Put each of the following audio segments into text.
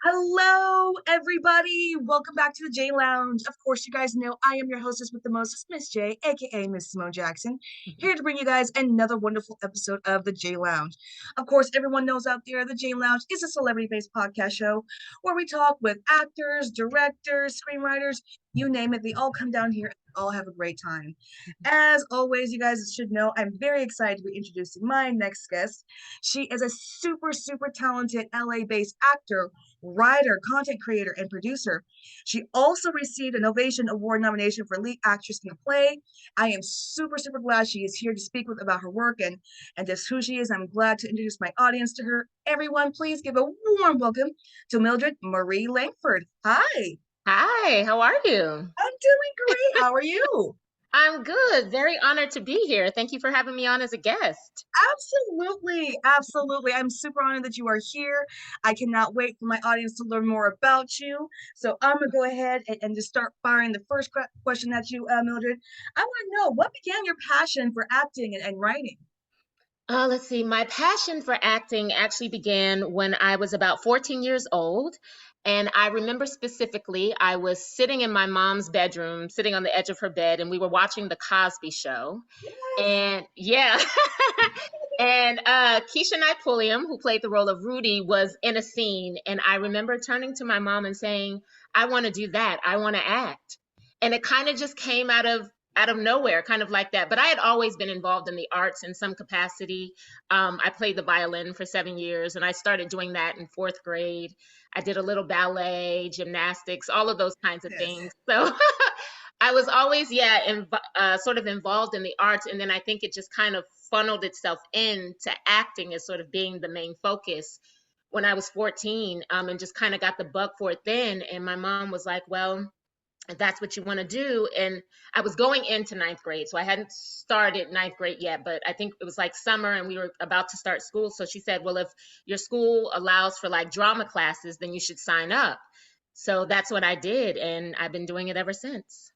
Hello, everybody. Welcome back to the J Lounge. Of course, you guys know I am your hostess with the most, Miss J, aka Miss Simone Jackson, here to bring you guys another wonderful episode of the J Lounge. Of course, everyone knows out there the J Lounge is a celebrity-based podcast show where we talk with actors, directors, screenwriters, you name it. They all come down here and all have a great time. As always, you guys should know I'm very excited to be introducing my next guest. She is a super talented LA-based actor, writer, content creator, and producer. She also received an Ovation Award nomination for lead actress in a play. I am super glad she is here to speak with about her work and just who she is. I'm glad to introduce my audience to her. Everyone, please give a warm welcome to Mildred Marie Langford. Hi, Hi, how are you? I'm doing great. How are you? I'm good. Very honored to be here. Thank you for having me on as a guest. Absolutely. I'm super honored that you are here. I cannot wait for my audience to learn more about you. So I'm gonna go ahead and just start firing the first question at you, Mildred. I want to know what began your passion for acting and writing. Let's see. My passion for acting actually began when I was about 14 years old. And I remember specifically, I was sitting in my mom's bedroom, sitting on the edge of her bed, and we were watching The Cosby Show. Yes. And yeah, and Keisha Knight Pulliam, who played the role of Rudy, was in a scene. And I remember turning to my mom and saying, I want to do that. I want to act. And it kind of just came out of nowhere, kind of like that. But I had always been involved in the arts in some capacity. I played the violin for 7 years, and I started doing that in fourth grade. I did a little ballet, gymnastics, all of those kinds of Yes. things. So I was always, sort of involved in the arts. And then I think it just kind of funneled itself into acting as sort of being the main focus when I was 14, and just kind of got the bug for it then. And my mom was like, well, if that's what you want to do. And I was going into ninth grade, so I hadn't started ninth grade yet, but I think it was like summer and we were about to start school. So she said, well, if your school allows for like drama classes, then you should sign up. So that's what I did, and I've been doing it ever since.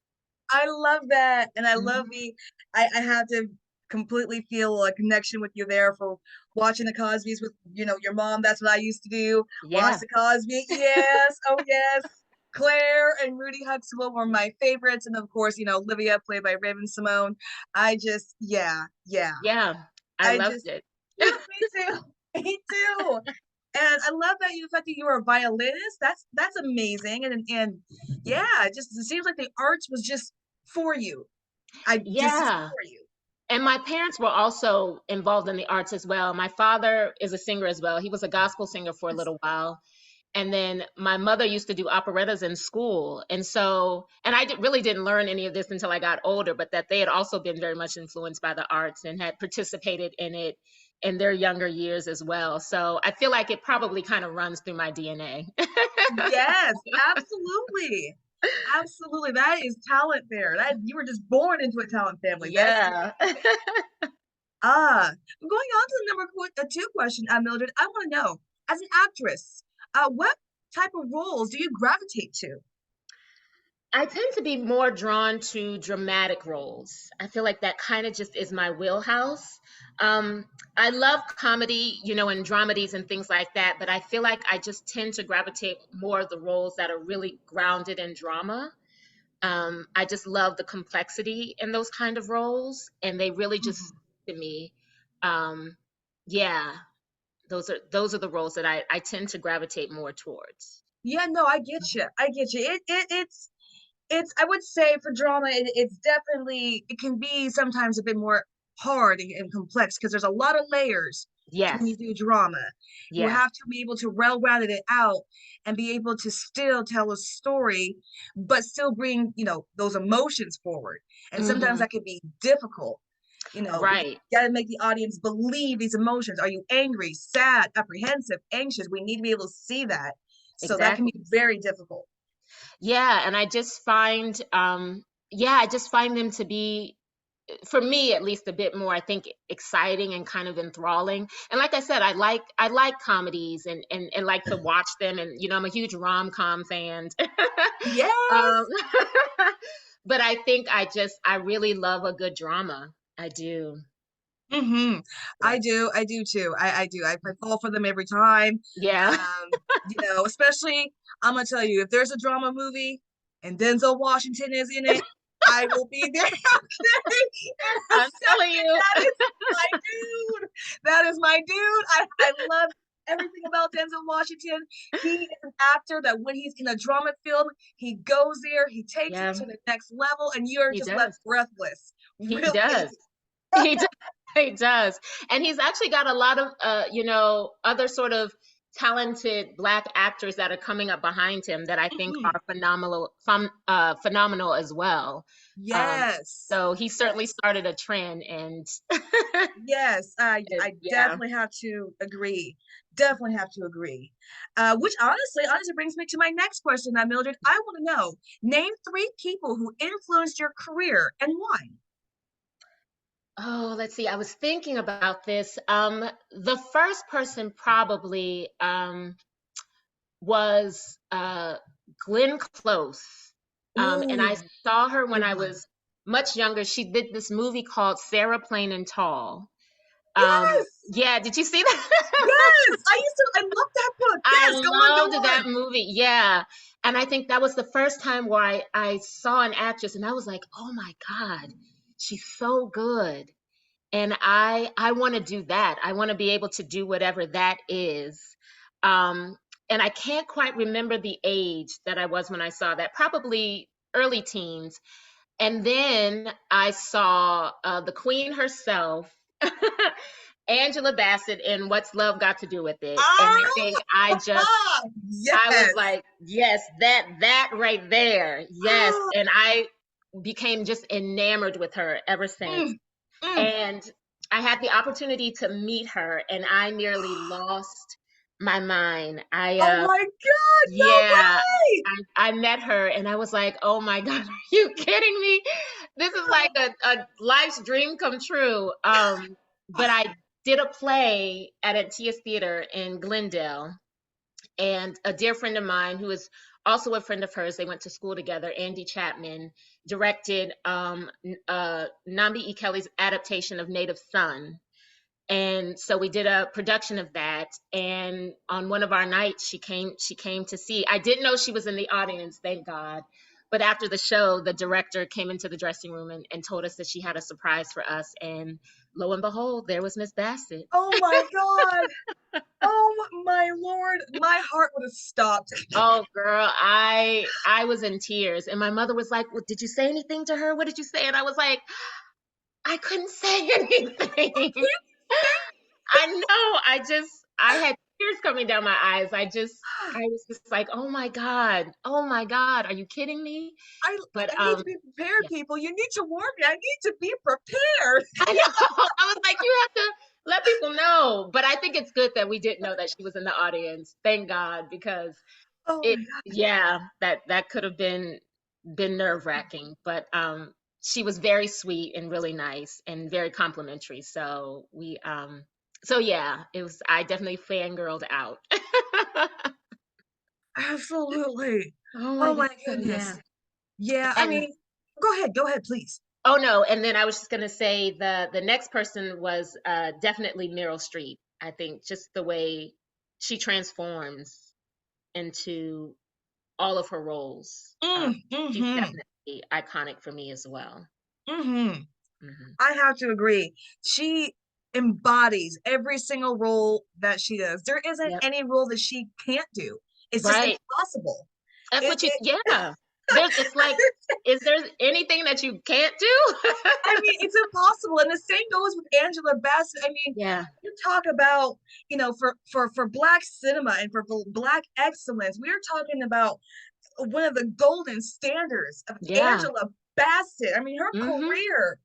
I love that. And I love Mhm. I have to completely feel a connection with you there for watching the Cosby's with, your mom. That's what I used to do. Watch Yeah. the Cosby. Yes. Oh, yes. Claire and Rudy Huxtable were my favorites. And of course, Olivia, played by Raven Simone. I just, yeah. Yeah. I I loved just, it. yeah, me too. Me too. And I love that the fact that you are a violinist. That's amazing. And yeah, it seems like the arts was just for you. I just is Yeah. for you. And my parents were also involved in the arts as well. My father is a singer as well. He was a gospel singer for a It's, little while. And then my mother used to do operettas in school. And I really didn't learn any of this until I got older, but that they had also been very much influenced by the arts and had participated in it in their younger years as well. So I feel like it probably kind of runs through my DNA. yes, absolutely. Absolutely. That is talent there. That you were just born into a talent family. That's Yeah. going on to the two question, Mildred. I want to know, as an actress, what type of roles do you gravitate to? I tend to be more drawn to dramatic roles. I feel like that kind of just is my wheelhouse. Um, I love comedy, and dramedies and things like that, but I feel like I just tend to gravitate more of the roles that are really grounded in drama. I just love the complexity in those kind of roles, and they really just Mhm. speak to me. Um, yeah, those are the roles that I tend to gravitate more towards. Yeah, no, I get you. I get you. It's I would say for drama, it's definitely it can be sometimes a bit more hard and complex because there's a lot of layers to when you Yes, do drama. You yeah. have to be able to well rounded it out and be able to still tell a story, but still bring, those emotions forward. And sometimes Hmm. that can be difficult, because Right. you got to make the audience believe these emotions. Are you angry, sad, apprehensive, anxious? We need to be able to see that. So that can be Exactly. very difficult. Yeah, and I just find them to be, for me at least, a bit more, I think, exciting and kind of enthralling. And like I said, I like comedies and like to watch them, and I'm a huge rom-com fan. um, Yes. but I think I really love a good drama. I do. Mm-hmm. Yeah. I do too. I do. I fall for them every time. Yeah. Especially I'm gonna tell you, if there's a drama movie and Denzel Washington is in it, I will be there. In a I'm telling second. you. That is my dude. That is my dude. I love everything about Denzel Washington. He is an actor that when he's in a drama film, he goes there, he takes it Yeah, to the next level, and you're he just left does. breathless. He Really. does. He does. He does. And he's actually got a lot of, other sort of talented Black actors that are coming up behind him that I think Mhm. are phenomenal as well. Um, Yes. so he certainly Yes. started a trend, and Yes. I yeah. definitely have to agree. Definitely have to agree. Which honestly brings me to my next question now, Mildred. I want to know, name three people who influenced your career and why. Oh, let's see. I was thinking about this. The first person probably was Glenn Close. And I Ooh, saw her when good I one. was much younger. She did this movie called Sarah Plain and Tall. Yes. Yeah, did you see that? Yes. I love that book. I Yes, go on, go loved on. that movie. Yeah. And I think that was the first time where I saw an actress and I was like, oh my God, she's so good. And I want to do that. I want to be able to do whatever that is. Um, and I can't quite remember the age that I was when I saw that, probably early teens. And then I saw the Queen herself, Angela Bassett, in What's Love Got to Do with It. And I think I was Yes. like, yes, that right there, yes. And I became just enamored with her ever since. Mm, mm. And I had the opportunity to meet her, and I nearly lost my mind. Oh my God, no Yeah, way. I met her, and I was like, oh my God, are you kidding me? This is like a life's dream come true. But I did a play at Atia's Theater in Glendale, and a dear friend of mine who is also a friend of hers, they went to school together, Andy Chapman, directed Nambi E. Kelly's adaptation of Native Son. And so we did a production of that, and on one of our nights she came to see. I didn't know she was in the audience, thank God. But after the show, the director came into the dressing room and told us that she had a surprise for us, and lo and behold, there was Miss Bassett. Oh my God. Oh my Lord. My heart would have stopped. Oh girl, I was in tears, and my mother was like, well, did you say anything to her? What did you say? And I was like, I couldn't say anything. I know. I had tears coming down my eyes. I was just like, oh my God, oh my God, are you kidding me? I But I need to be prepared, yeah, people. You need to warn me. I need to be prepared. I know. I was like, you have to let people know. But I think it's good that we didn't know that she was in the audience. Thank God, because Oh it, my God. yeah, that could have been nerve-wracking. But she was very sweet and really nice and very complimentary. So yeah, it was. I definitely fangirled out. Absolutely. Oh my Oh God. my So yeah. goodness. Yeah, I And mean, go ahead. Go ahead, please. oh no, and then I was just gonna say the next person was definitely Meryl Streep. I think just the way she transforms into all of her roles. She's Mm-hmm. definitely iconic for me as well. Mm-hmm. Hmm. I have to agree. She embodies every single role that she does. There isn't Yep. any role that she can't do. It's just Right. impossible. That's It, what you. it Yeah. It's like, is there anything that you can't do? I mean, it's impossible. And the same goes with Angela Bassett. I mean, Yeah. you talk about, for Black cinema and for Black excellence, we're talking about one of the golden standards of Yeah. Angela Bassett. I mean, her Hmm. career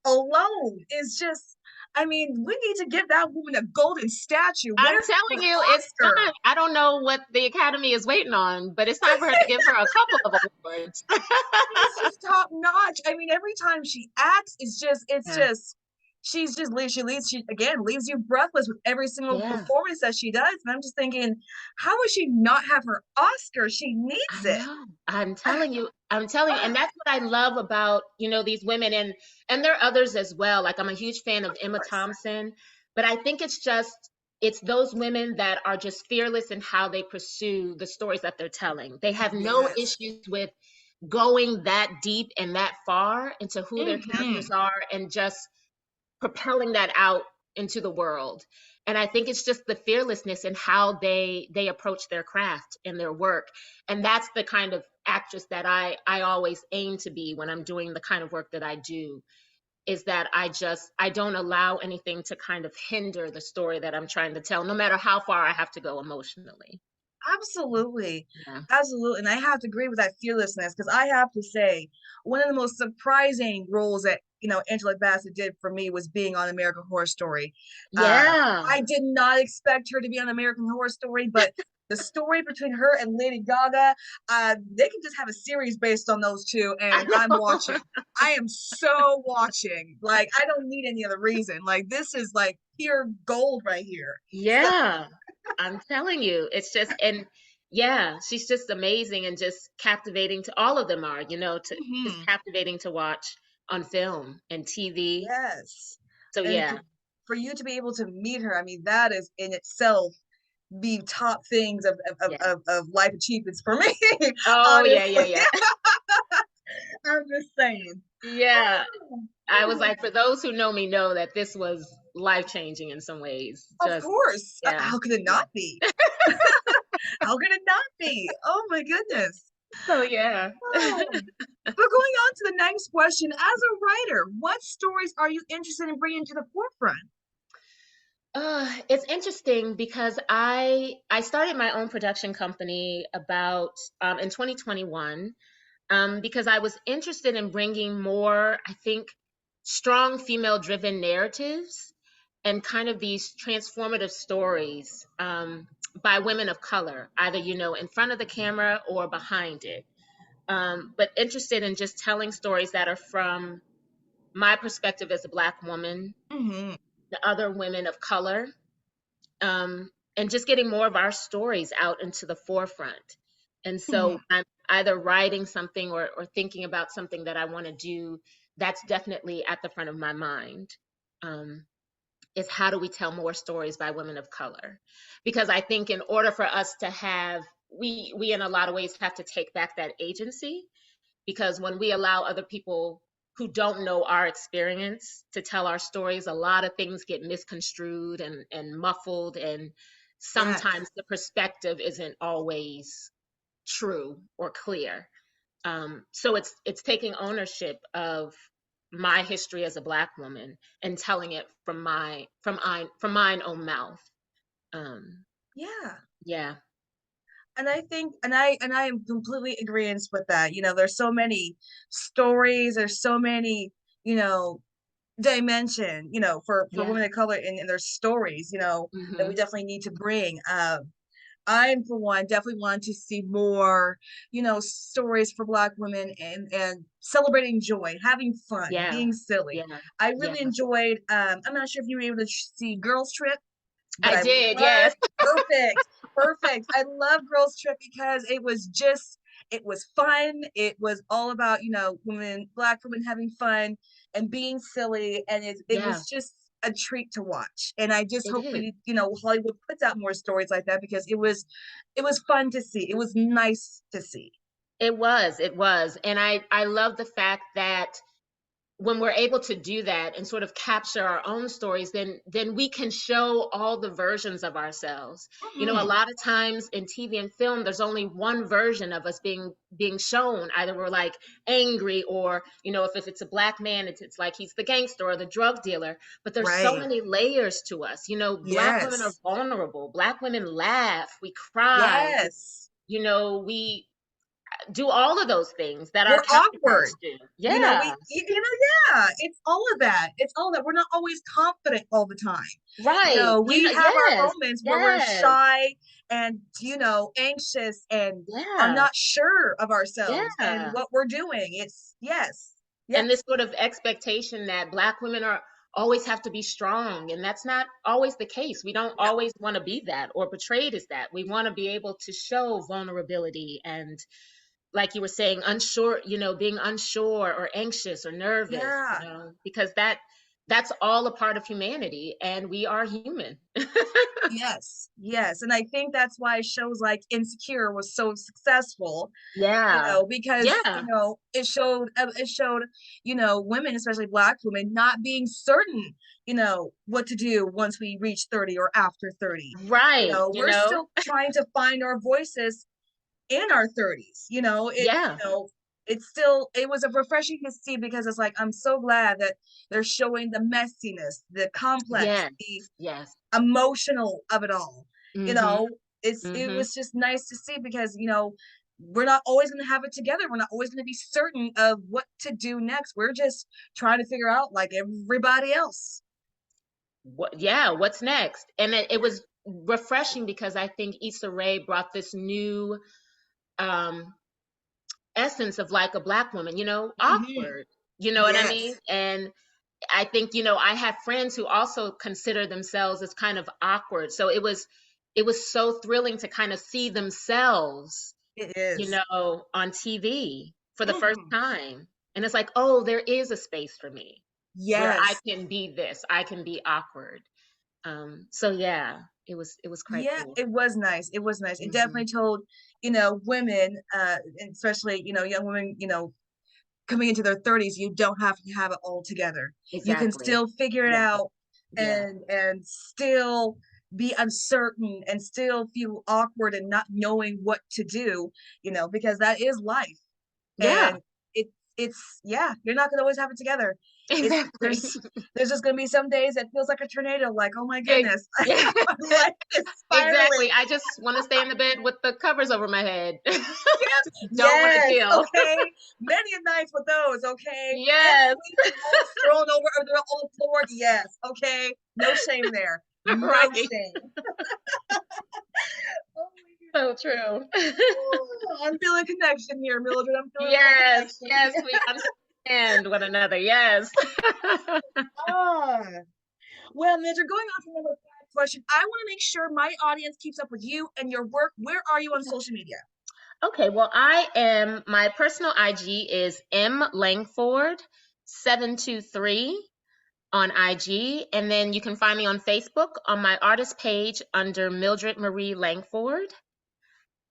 alone is just, I mean, we need to give that woman a golden statue. I'm Where's an telling you, it's Oscar? time. I don't know what the Academy is waiting on, but it's time for her to give her a couple of awards. She's just top notch. I mean, every time she acts, it's Yeah. just she again leaves you breathless with every single Yeah, performance that she does. And I'm just thinking, how would she not have her Oscar? She needs I it. know. I'm telling you, and that's what I love about, these women, and there are others as well. Like I'm a huge fan of Of Emma course. Thompson, but I think it's those women that are just fearless in how they pursue the stories that they're telling. They have no Yes. issues with going that deep and that far into who their characters Hmm. are and just propelling that out into the world. And I think it's just the fearlessness in how they approach their craft and their work. And that's the kind of actress that I always aim to be when I'm doing the kind of work that I do, is that I don't allow anything to kind of hinder the story that I'm trying to tell, no matter how far I have to go emotionally. Absolutely. Yeah. Absolutely. And I have to agree with that fearlessness because I have to say, one of the most surprising roles that, Angela Bassett did for me was being on American Horror Story. Uh, Yeah. I did not expect her to be on American Horror Story, but the story between her and Lady Gaga, they can just have a series based on those two, I and I'm know. watching. I am so watching. Like, I don't need any other reason. Like, this is like pure gold right here. Yeah, I'm telling you, it's just, and yeah, she's just amazing and just captivating to all of them are, to just Mhm. captivating to watch on film and TV. Yes. So And yeah, for you to be able to meet her, I mean, that is in itself the top things yeah. of life achievements for me, Oh yeah, yeah, honestly. yeah. I'm just saying. Yeah. Oh, I was oh, like, for those who know me know that this was life-changing in some ways. of Just course. yeah, How could it yeah. not be? How could it not be? Oh my goodness. So yeah. Oh. But going on to the next question, as a writer, what stories are you interested in bringing to the forefront? It's interesting because I started my own production company about in 2021, because I was interested in bringing more, I think, strong female driven narratives and kind of these transformative stories, by women of color, either, in front of the camera or behind it. But interested in just telling stories that are from my perspective as a Black woman, Hmm. the other women of color, and just getting more of our stories out into the forefront. And Hmm. so I'm either writing something or thinking about something that I want to do, that's definitely at the front of my mind. Um, is how do we tell more stories by women of color? Because I think in order for us to have, we in a lot of ways have to take back that agency, because when we allow other people who don't know our experience to tell our stories, a lot of things get misconstrued and muffled, and Yes. sometimes the perspective isn't always true or clear. So it's taking ownership of my history as a Black woman and telling it from mine own mouth. Um, Yeah. yeah, And I think, and I am completely agreeance with that. There's so many stories, there's so many, you know, dimension, for yeah, women of color in their stories, that we hmm, definitely need to bring. I'm for one definitely want to see more, stories for Black women and celebrating joy, having fun, yeah, being silly. yeah, I yeah. really enjoyed. I'm not sure if you were able to see Girls Trip, but I I did, love yes. perfect, perfect. I love Girls Trip because it was fun. It was all about, women, Black women having fun and being silly. And it Yeah, was just a treat to watch. And I just it hope is. that, Hollywood puts out more stories like that because it was fun to see. It was nice to see. It was. And I love the fact that when we're able to do that and sort of capture our own stories, then we can show all the versions of ourselves. A Hmm. lot of times in TV and film, there's only one version of us being shown. Either we're like angry, or if it's a Black man, it's like he's the gangster or the drug dealer. But there's so Right. many layers to us. Black women are Yes. vulnerable. Black women laugh, we cry, Yes. we do all of those things that our We're counterparts awkward. do. We, Yeah, yeah, it's all of that. It's all that. We're not always confident all the time. right. We have our Yes, moments where we're yes, shy and, anxious and are yeah, not sure of ourselves and yeah. what we're doing. It's yes, And yes. this sort of expectation that Black women always have to be strong, and that's not always the case. We don't No. always want to be that or portrayed as that. We want to be able to show vulnerability and, like you were saying, unsure, being unsure or anxious or nervous, Yeah. because that's all a part of humanity, and we are human. Yes, yes. And I think that's why shows like Insecure was so successful, Yeah. because, Yeah. it showed, women, especially Black women, not being certain, what to do once we reach 30 or after 30. Right. We're still trying to find our voices in our 30s. Yeah. It was a refreshing to see, because it's like, I'm so glad that they're showing the messiness, the complex, Yes. the Yes. emotional of it all. You Mhm. know, it Mhm. was just nice to see, because we're not always going to have it together. We're not always going to be certain of what to do next. We're just trying to figure out, like everybody else. What's next? And it was refreshing because I think Issa Rae brought this new um essence of like a Black woman, Hmm. awkward. You know what I mean? Yes. And I think, I have friends who also consider themselves as kind of awkward. So it was so thrilling to kind of see themselves, It is. on TV for the first Hmm. time. And it's like, oh, there is a space for me where I Yes. can be this, I can be awkward. So yeah, it was quite Yeah, cool. it was nice. It was nice. It Hmm. definitely told, women, and especially, young women, coming into their 30s, you don't have to have it all together. You can Exactly. still figure it Yeah. out, Yeah. and still be uncertain, and still feel awkward and not knowing what to do, because that is life. Yeah. And it it's yeah, you're not gonna always have it together. It's Exactly. there's just gonna be some days that feels like a tornado, like, oh my Ex- goodness, yeah. my life is Exactly. spiraling. I just want to stay in the bed with the covers over my head. Yes, Don't want to yes, deal. okay. Many a nights with those, okay. Yes. Every week, almost thrown over or they're on the floor. Yes, okay. No shame there. No Right. shame. Oh So true. I'm feeling connection here, Mildred. I'm feeling a little Yes. connection. Yes. We understand one another. Yes. Ah, well, Mildred, going on to number 5 question. I want to make sure my audience keeps up with you and your work. Where are you on social media? Okay. Well, my personal IG is M Langford 723 on IG. And then you can find me on Facebook on my artist page under Mildred Marie Langford.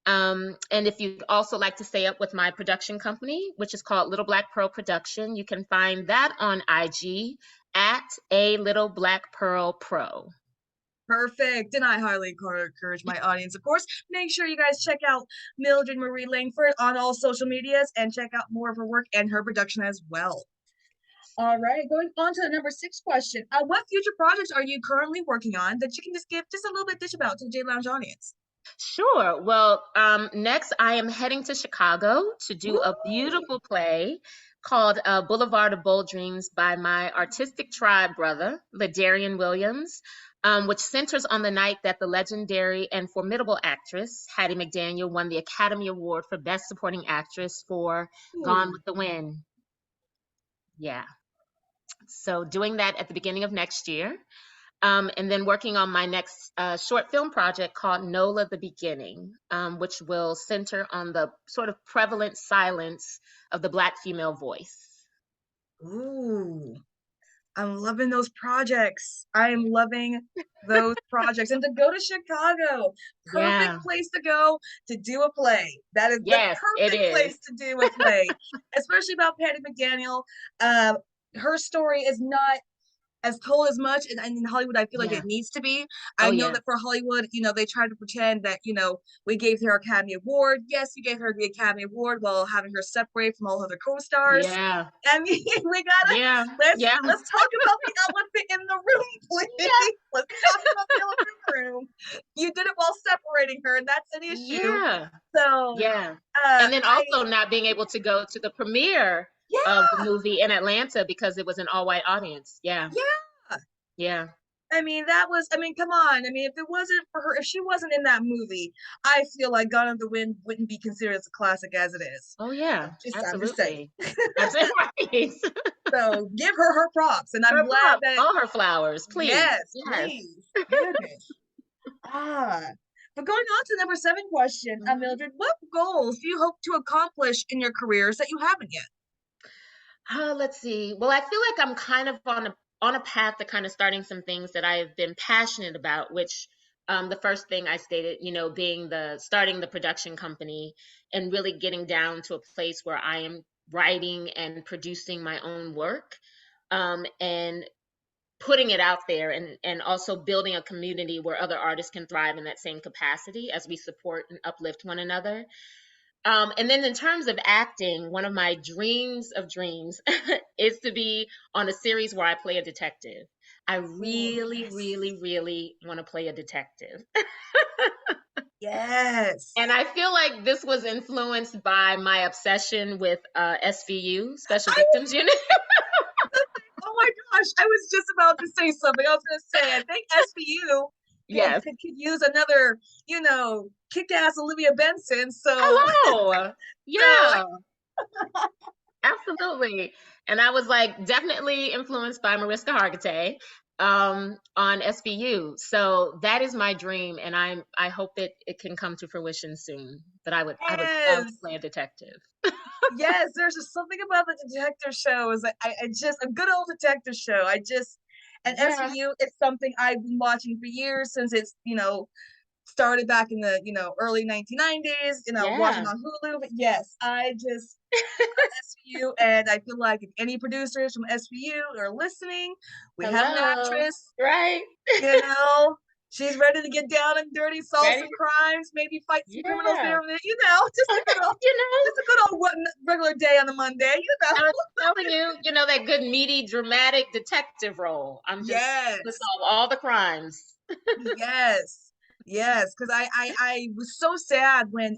And if you'd also like to stay up with my production company, which is called Little Black Pearl Production, you can find that on IG at A Little Black Pearl Pro. Perfect. And I highly encourage my audience, of course, make sure you guys check out Mildred Marie Langford on all social medias, and check out more of her work and her production as well. All right, going on to the number 6 question. What future projects are you currently working on that you can just give just a little bit dish about to the J Lounge audience? Sure. Well, next I am heading to Chicago to do a Ooh. beautiful play called Boulevard of Bold Dreams by my artistic tribe brother, Ladarian Williams, which centers on the night that the legendary and formidable actress Hattie McDaniel won the Academy Award for Best Supporting Actress for Gone with the Wind. Yeah. So doing that at the beginning of next year. And then working on my next short film project called NOLA the Beginning, which will center on the sort of prevalent silence of the Black female voice. Ooh. I'm loving those projects. I am loving those projects. And to go to Chicago, perfect Yeah. place to go to do a play. That is the Yes, it perfect is. place to do a play, especially about Patty McDaniel. Um, her story is not as told as much, and in Hollywood I feel like Yeah. it needs to be. Oh, I know yeah. that for Hollywood, they try to pretend that, we gave her Academy Award. Yes, you gave her the Academy Award while having her separate from all other co-stars. Yeah. I mean, we gotta Yeah. let's Yeah. let's talk about the elephant in the room, Yeah. please. Let's talk about the elephant in the room. You did it while separating her, and that's an issue. Yeah. So Yeah. And then I also not being able to go to the premiere of the yeah, movie in Atlanta because it was an all white audience. Yeah. yeah. Yeah. I mean, I mean, come on. I mean, if it wasn't for her, if she wasn't in that movie, I feel like Gone with the Wind wouldn't be considered as a classic as it is. Oh yeah, I'm just saying. absolutely. Absolutely right. So give her her props. And I'm Her glad props, that, all her flowers, please. yes, Yes. please. Goodness. Ah. But going on to number seven question, Mhm. Mildred, what goals do you hope to accomplish in your careers that you haven't yet? Let's see. Well, I feel like I'm kind of on a path to kind of starting some things that I've been passionate about, which the first thing I stated, being the starting the production company and really getting down to a place where I am writing and producing my own work, and putting it out there, and also building a community where other artists can thrive in that same capacity as we support and uplift one another. And then in terms of acting, one of my dreams of dreams is to be on a series where I play a detective. I Oh, really, yes. really, really want to play a detective. And Yes. I feel like this was influenced by my obsession with SVU, Special I Victims Unit. Oh my gosh, I was just about to say something. I was going to say, I think SVU Yes. could use another, kick-ass Olivia Benson. Hello. So Yeah. Absolutely. And I was like definitely influenced by Mariska Hargitay on SVU. So that is my dream, and I hope that it can come to fruition soon. But I would love to yes, play a detective. yes. There's just something about the detective show. Is I just a good old detective show. And Yeah. SVU. It's something I've been watching for years since it's started back in the early 1990s. Watching Yeah. on Hulu. But yes, I just SVU, and I feel like if any producers from SVU are listening, we have an Hello. actress, Right? you know, she's ready to get down and dirty, solve Ready? some crimes, maybe fight some criminals Yeah. there and then, You know, just a good old regular day on the Monday. I was telling you, that good meaty dramatic detective role. I'm just to Yes, solve all the crimes. yes, yes. Because I was so sad when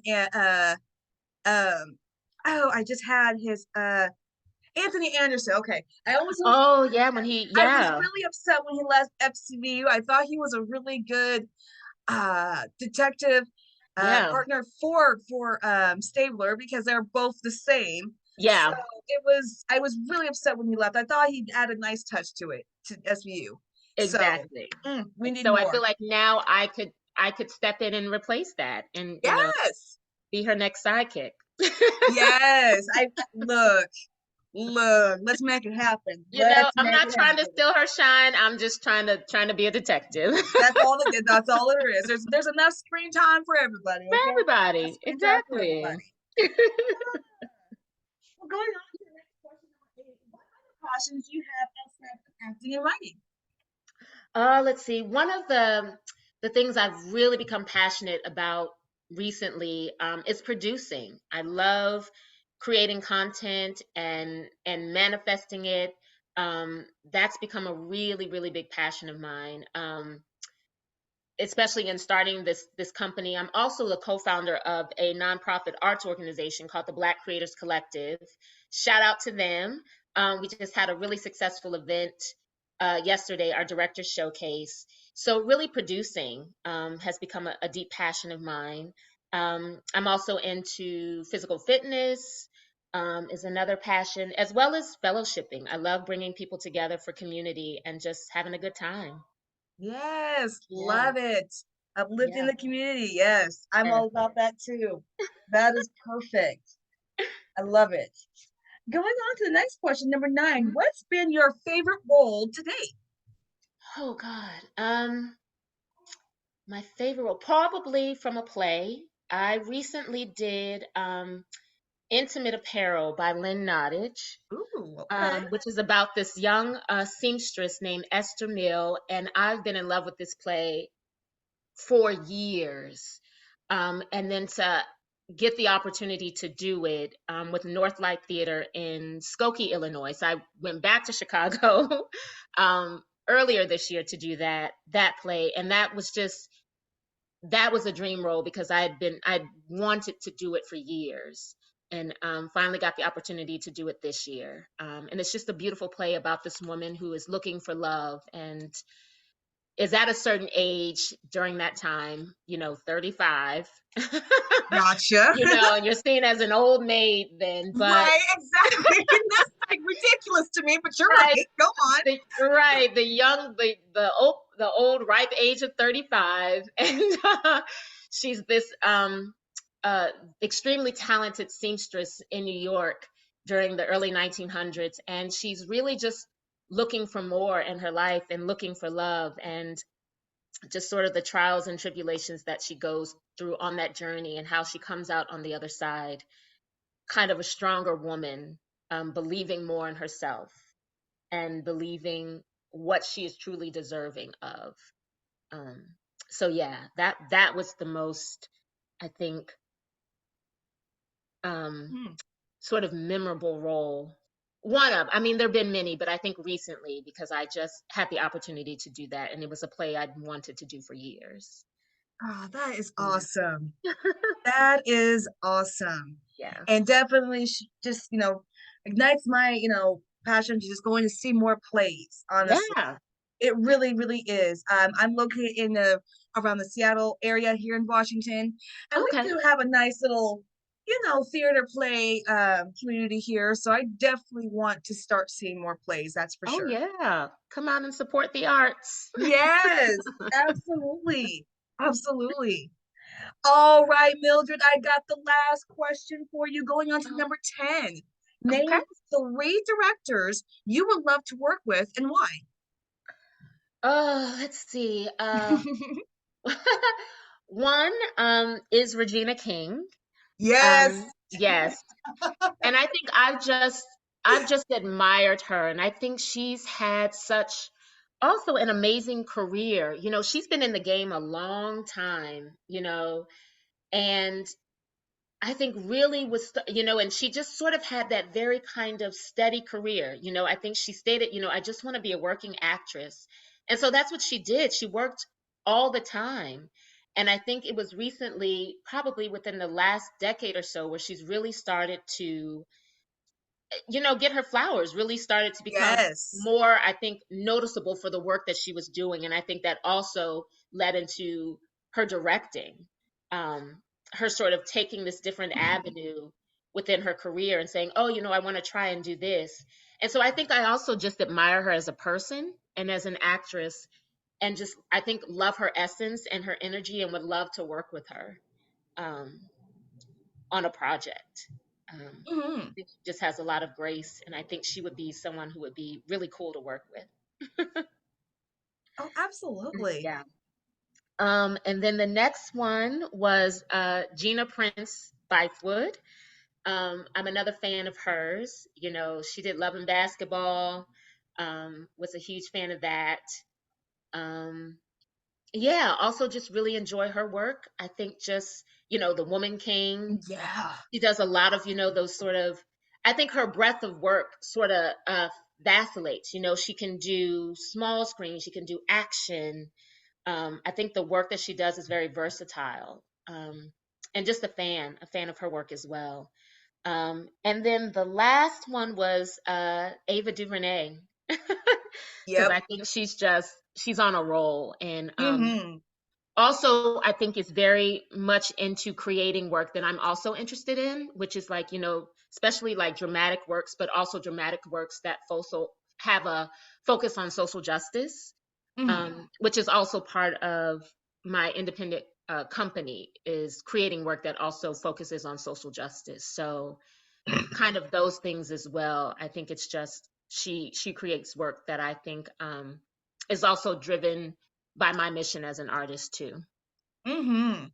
um oh, I just had his Anthony Anderson. Okay, Oh yeah, when he I was yeah. really upset when he left FCBU. I thought he was a really good detective Yeah. partner for Stabler because they're both the same. So Yeah. I was really upset when he left. I thought he'd add a nice touch to it to SVU. So Exactly. we And need so I feel more. like now I could step in and replace that and Yes. be her next sidekick. Yes. I look, let's make it happen. Let's I'm make not it trying to happen. steal her shine. I'm just trying to be a detective. That's all there is. There's enough screen time for everybody, For okay? Enough everybody. screen time for Exactly. everybody. Well, going on to the next question, number eight. What other passions do you have outside of acting and writing? Let's see. One of the things I've really become passionate about recently is producing. I love creating content and manifesting it. That's become a really, really big passion of mine. Especially in starting this company. I'm also the co-founder of a nonprofit arts organization called the Black Creators Collective. Shout out to them. We just had a really successful event yesterday, our director's showcase. So really producing has become a deep passion of mine. I'm also into physical fitness. Is another passion, as well as fellowshipping. I love bringing people together for community and just having a good time. Yes, Yeah, love it. Uplifting yeah. the community. Yes, I'm Yes. all about that too. That is perfect. I love it. Going on to the next question, number nine. Mhm. What's been your favorite role to date? Oh God. My favorite role, probably from a play. I recently did Intimate Apparel by Lynn Nottage, Ooh, okay. which is about this young seamstress named Esther Mill, and I've been in love with this play for years. And then to get the opportunity to do it with Northlight Theater in Skokie, Illinois. So I went back to Chicago earlier this year to do that play, and that was a dream role because I'd wanted to do it for years, and finally got the opportunity to do it this year. And it's just a beautiful play about this woman who is looking for love, and is at a certain age during that time, 35. Gotcha. And you're seen as an old maid then, but Right, exactly. That's like ridiculous to me, but you're right, right. Go on. the old ripe age of 35, and she's this uh extremely talented seamstress in New York during the early 1900s, and she's really just looking for more in her life and looking for love, and just sort of the trials and tribulations that she goes through on that journey, and how she comes out on the other side kind of a stronger woman, believing more in herself and believing what she is truly deserving of. Um, so yeah, that was the most, I think, um, Hmm. sort of memorable role. One of, I mean, there have been many, but I think recently, because I just had the opportunity to do that, and it was a play I'd wanted to do for years. Oh, that is Yeah. awesome. That is awesome. Yeah. And definitely just, ignites my, passion to just going to see more plays, honestly. Yeah. It really, really is. I'm located in the around the Seattle area here in Washington, and we Okay. do have a nice little, theater play community here. So I definitely want to start seeing more plays. That's for Oh sure. yeah. Come out and support the arts. Yes, absolutely, absolutely. All right, Mildred, I got the last question for you. Going on to Oh, number 10. okay. Name 3 directors you would love to work with and why. Oh, let's see. One is Regina King. Yes. Yes. And I think I've just admired her, and I think she's had such also an amazing career. She's been in the game a long time, and I think really and she just sort of had that very kind of steady career. I think she stated, I just want to be a working actress. And so that's what she did. She worked all the time. And I think it was recently, probably within the last decade or so, where she's really started to get her flowers, really started to become Yes. more, I think, noticeable for the work that she was doing. And I think that also led into her directing, um, her sort of taking this different avenue within her career and saying, oh, I want to try and do this. And so I think I also just admire her as a person and as an actress, and just, I think, love her essence and her energy, and would love to work with her. Um, on a project. I Hmm. think she just has a lot of grace, and I think she would be someone who would be really cool to work with. Oh, absolutely. Yeah. And then the next one was Gina Prince Bythewood. I'm another fan of hers. She did Love and Basketball. Was a huge fan of that. Um, yeah, also just really enjoy her work. I think just, The Woman King. Yeah. She does a lot of, those sort of, I think her breadth of work sort of vacillates. She can do small screen, she can do action. I think the work that she does is very versatile. And just a fan of her work as well. And then the last one was Ava DuVernay, because Yep. I think she's on a roll. And Hmm. also, I think is very much into creating work that I'm also interested in, which is like, especially like dramatic works, but also dramatic works that also have a focus on social justice, Hmm. which is also part of my independent company, is creating work that also focuses on social justice. So kind of those things as well. I think it's just she creates work that I think is also driven by my mission as an artist too. Hmm.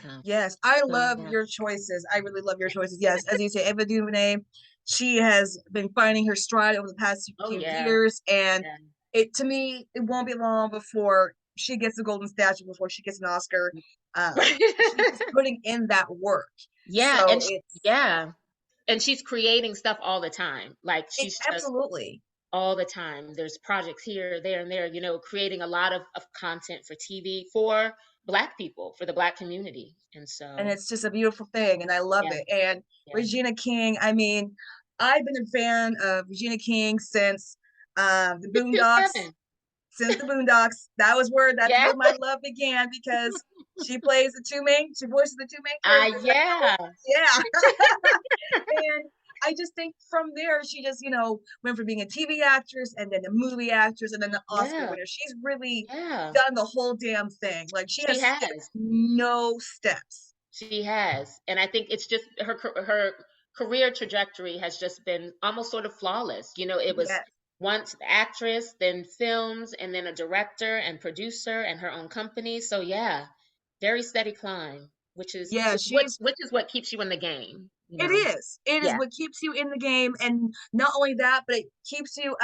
Um, Yes, I so love yeah. your choices. I really love your choices. Yes, as you say, Eva DuVernay, she has been finding her stride over the past Oh few yeah. years, and Yeah. it to me, it won't be long before she gets a golden statue, before she gets an Oscar. Right. She's just putting in that work, Yeah, so and yeah, and she's creating stuff all the time. Like it she's just absolutely, all the time. There's projects here, there, and there. Creating a lot of content for TV for Black people, for the Black community, and and so it's just a beautiful thing, and I love yeah, it. And yeah. Regina King, I mean, I've been a fan of Regina King since the Me too, Boondocks Kevin. since the Boondocks. That's where Yeah. my love began because she voices the two main characters. Yeah. Yeah. And I just think from there, she just, went from being a TV actress and then a movie actress and then the Oscar Yeah. winner. She's really Yeah. done the whole damn thing. Like she She has skipped has. no steps. She has. And I think it's just her career trajectory has just been almost sort of flawless. It was Yes. once the actress, then films, and then a director and producer and her own company. So yeah, very steady climb, which is Yeah, what keeps you in the game, it is. It is Yeah, what keeps you in the game. And not only that, but it keeps you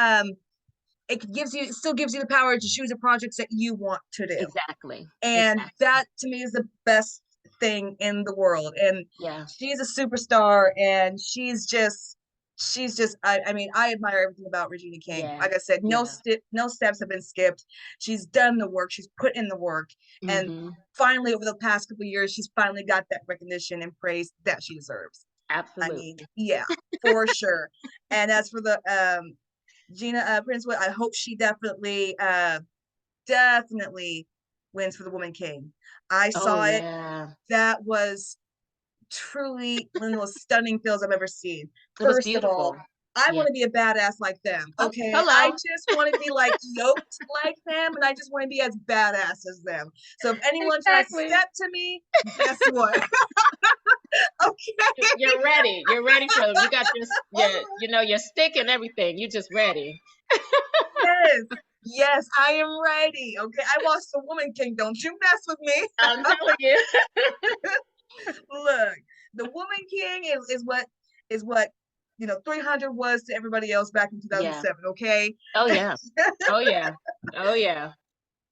it still gives you the power to choose the projects that you want to do. exactly. And Exactly. that to me is the best thing in the world. And Yeah. she's a superstar and she's just I mean, I admire everything about Regina King. Yeah. Like I said, Yeah. no steps have been skipped. She's done the work, she's put in the work, and Mm-hmm. finally over the past couple of years she's finally got that recognition and praise that she deserves. I mean, Absolutely. yeah, for sure. And as for the Gina Princewood, I hope she definitely wins for the Woman King. I Oh saw it. yeah. That was truly one of the most stunning films I've ever seen. It was First of all, beautiful. I Yeah. want to be a badass like them. Oh, Okay. I hello. just want to be like yoked like them, and I just want to be as badass as them. So if anyone tries to Exactly. step to me, guess what? Okay. You're ready. You're ready for them. You got your stick and everything. You just ready. Yes. Yes, I am ready. Okay. I watched The Woman King. Don't you mess with me. I'm telling you. Look, The Woman King is what 300 was to everybody else back in Yeah. 2007. Okay. Oh yeah. Oh yeah. Oh yeah. Oh,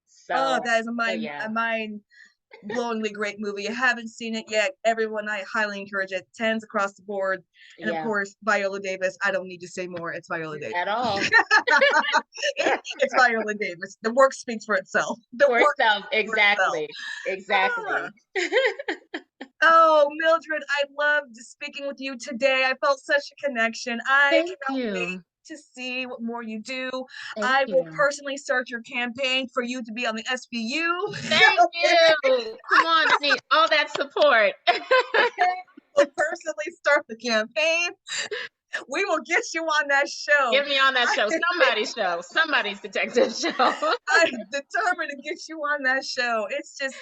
So, that is a so mind yeah. a mind blowingly great movie. You haven't seen it yet, everyone, I highly encourage it. 10s across the board. And of Yeah. course, Viola Davis. I don't need to say more. It's Viola Davis. At all. It's Viola Davis. The work speaks for itself. The For work itself. speaks for itself. Exactly. Ah. Exactly. Oh, Mildred, I loved speaking with you today. I felt such a connection. I Thank cannot wait you. to see what more you do. Thank I will you. personally start your campaign for you to be on the SVU. Thank you. Come on, I need all that support. Okay, we'll personally start the campaign. We will get you on that show. Get me on that show. Somebody's show. Somebody's detective show. I'm determined to get you on that show. It's just,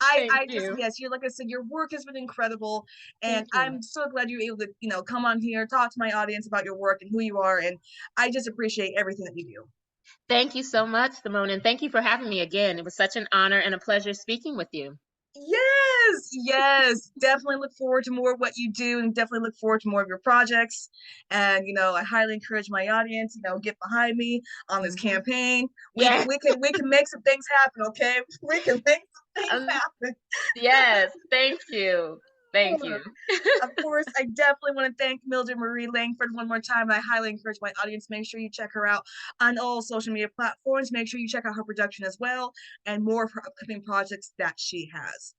Thank I just, you. yes, you, like I said, your work has been incredible, and Thank you. I'm so glad you're able to, come on here, talk to my audience about your work and who you are, and I just appreciate everything that you do. Thank you so much, Simone, and thank you for having me again. It was such an honor and a pleasure speaking with you. Yes, yes, definitely look forward to more of what you do, and definitely look forward to more of your projects. And I highly encourage my audience, get behind me on this Mhm. campaign. We Yeah. can we can we can make some things happen, okay? We can make some things happen. Yes. Thank you. Thank you. Of course, I definitely want to thank Mildred Marie Langford one more time. I highly encourage my audience, make sure you check her out on all social media platforms. Make sure you check out her production as well, and more of her upcoming projects that she has.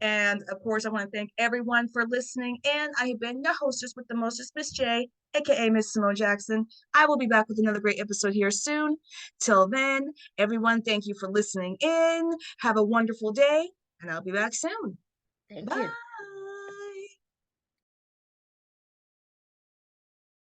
And of course, I want to thank everyone for listening. And I have been your hostess with the mostest, Miss J, aka Miss Simone Jackson. I will be back with another great episode here soon. Till then, everyone, thank you for listening in. Have a wonderful day, and I'll be back soon. Thank Bye. you.